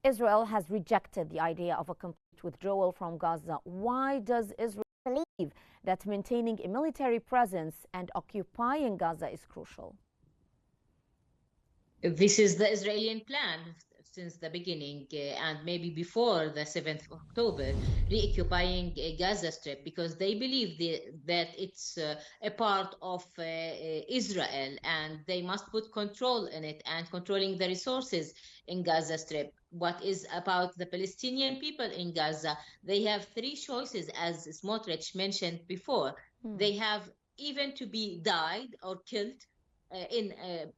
Israel has rejected the idea of a complete withdrawal from Gaza. Why does Israel believe that maintaining a military presence and occupying Gaza is crucial? This is the Israeli plan since the beginning, and maybe before the 7th of October, reoccupying Gaza Strip because they believe that it's a part of Israel and they must put control in it and controlling the resources in Gaza Strip. What is about the Palestinian people in Gaza? They have three choices, as Smotrich mentioned before. They have even to be died or killed in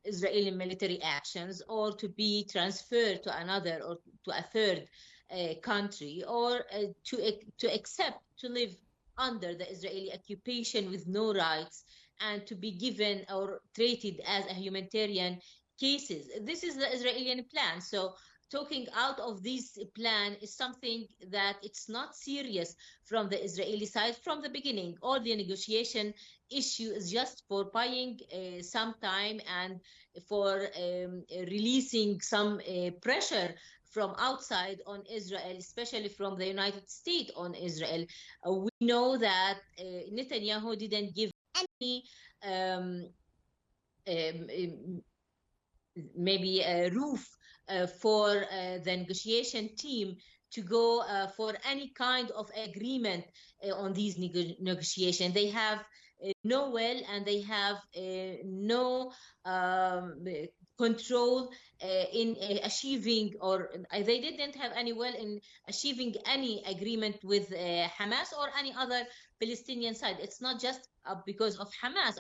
Israeli military actions, or to be transferred to another or to a third country, or to accept to live under the Israeli occupation with no rights and to be given or treated as a humanitarian cases. This is the Israeli plan. So talking out of this plan is something that it's not serious from the Israeli side from the beginning. All the negotiation issue is just for buying some time and for releasing some pressure from outside on Israel, especially from the United States on Israel. We know that Netanyahu didn't give any um, um, maybe a roof for the negotiation team to go for any kind of agreement on these negotiations. They have no will and they have no control in achieving, or they didn't have any will in achieving any agreement with Hamas or any other Palestinian side. It's not just because of Hamas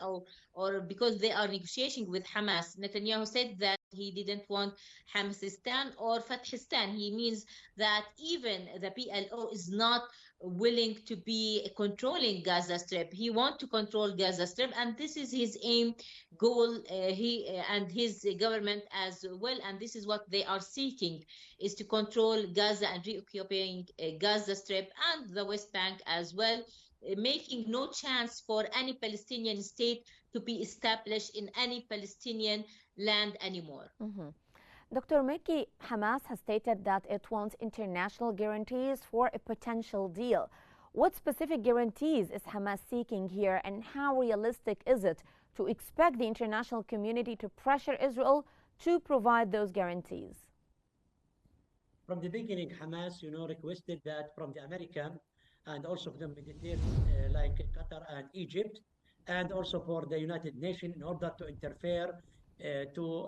or because they are negotiating with Hamas. Netanyahu said that he didn't want Hamasistan or Fathistan. He means that even the PLO is not willing to be controlling Gaza Strip. He wants to control Gaza Strip, and this is his aim, goal, he and his government as well. And this is what they are seeking, is to control Gaza and reoccupying Gaza Strip and the West Bank as well, making no chance for any Palestinian state to be established in any Palestinian land anymore. Dr. Meki, Hamas has stated that it wants international guarantees for a potential deal. What specific guarantees is Hamas seeking here, and how realistic is it to expect the international community to pressure Israel to provide those guarantees? From the beginning, Hamas, requested that from the American and also from the Mediterranean, like Qatar and Egypt, and also for the United Nations in order to interfere to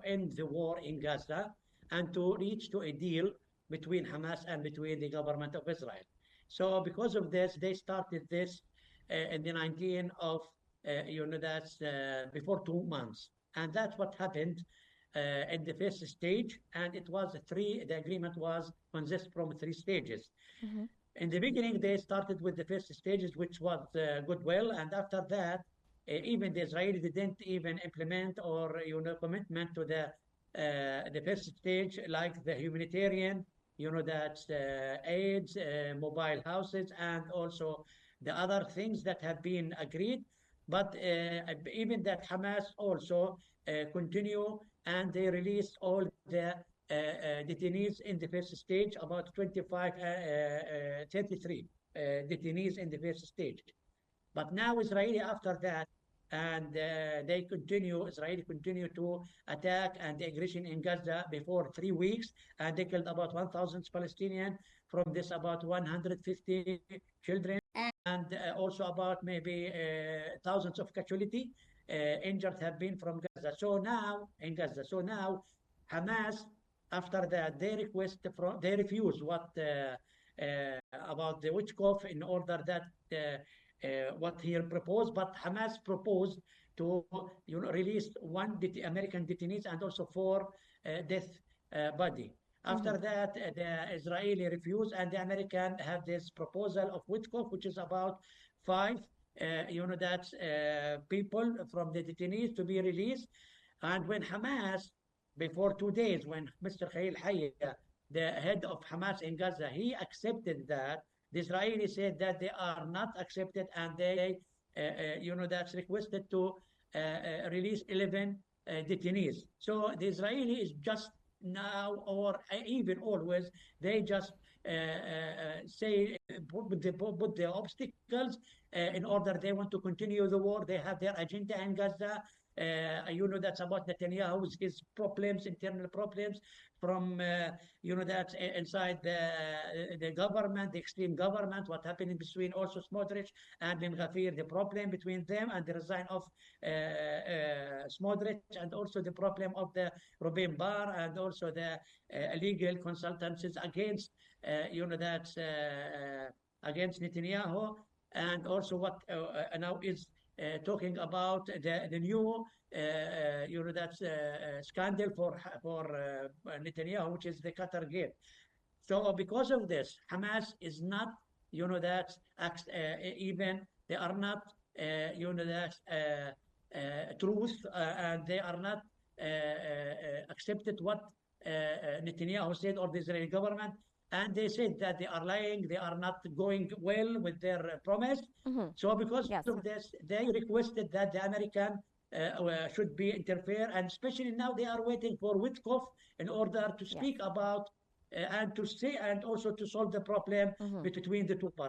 end the war in Gaza and to reach to a deal between Hamas and between the government of Israel. So because of this, they started this in the 19th of, before 2 months. And that's what happened in the first stage. And it was the agreement was consists from three stages. In the beginning, they started with the first stages, which was goodwill. And after that, even the Israelis didn't even implement or commitment to the first stage, like the humanitarian, aids, mobile houses, and also the other things that have been agreed. But even that Hamas also continue, and they released all the detainees in the first stage, about 33 detainees in the first stage. But now Israeli after that, and Israeli continue to attack and aggression in Gaza before 3 weeks, and they killed about 1,000 Palestinians, from this about 150 children, and also about maybe thousands of casualty injured have been from Gaza. So now in Gaza, Hamas after that they refuse what about the Witchkoff in order that what he proposed, but Hamas proposed to release one American detainees and also 4 death body. After that, the Israeli refused, and the American have this proposal of Witkoff, which is about 5, people from the detainees to be released. And when Hamas, before 2 days, when Mr. Khalil Hayya, the head of Hamas in Gaza, he accepted that, the Israelis said that they are not accepted, and they, that's requested to release 11 detainees. So the Israeli is just now or even always. They just say put the obstacles in order they want to continue the war. They have their agenda in Gaza. That's about Netanyahu's his problems, internal problems from that's inside the government, the extreme government. What happening between also Smotrich and Ben Ghafir, the problem between them and the resign of Smotrich, and also the problem of the Robin Bar and also the legal consultancies against against Netanyahu, and also what now is talking about the new scandal for Netanyahu, which is the Qatar Gate. So because of this, Hamas is not, even they are not, truth, and they are not accepted what Netanyahu said or the Israeli government. And they said that they are lying, they are not going well with their promise. So because Yes. of this, they requested that the American should be interfere, and especially now they are waiting for Witkoff in order to Yes. speak about and to say and also to solve the problem between the two parties.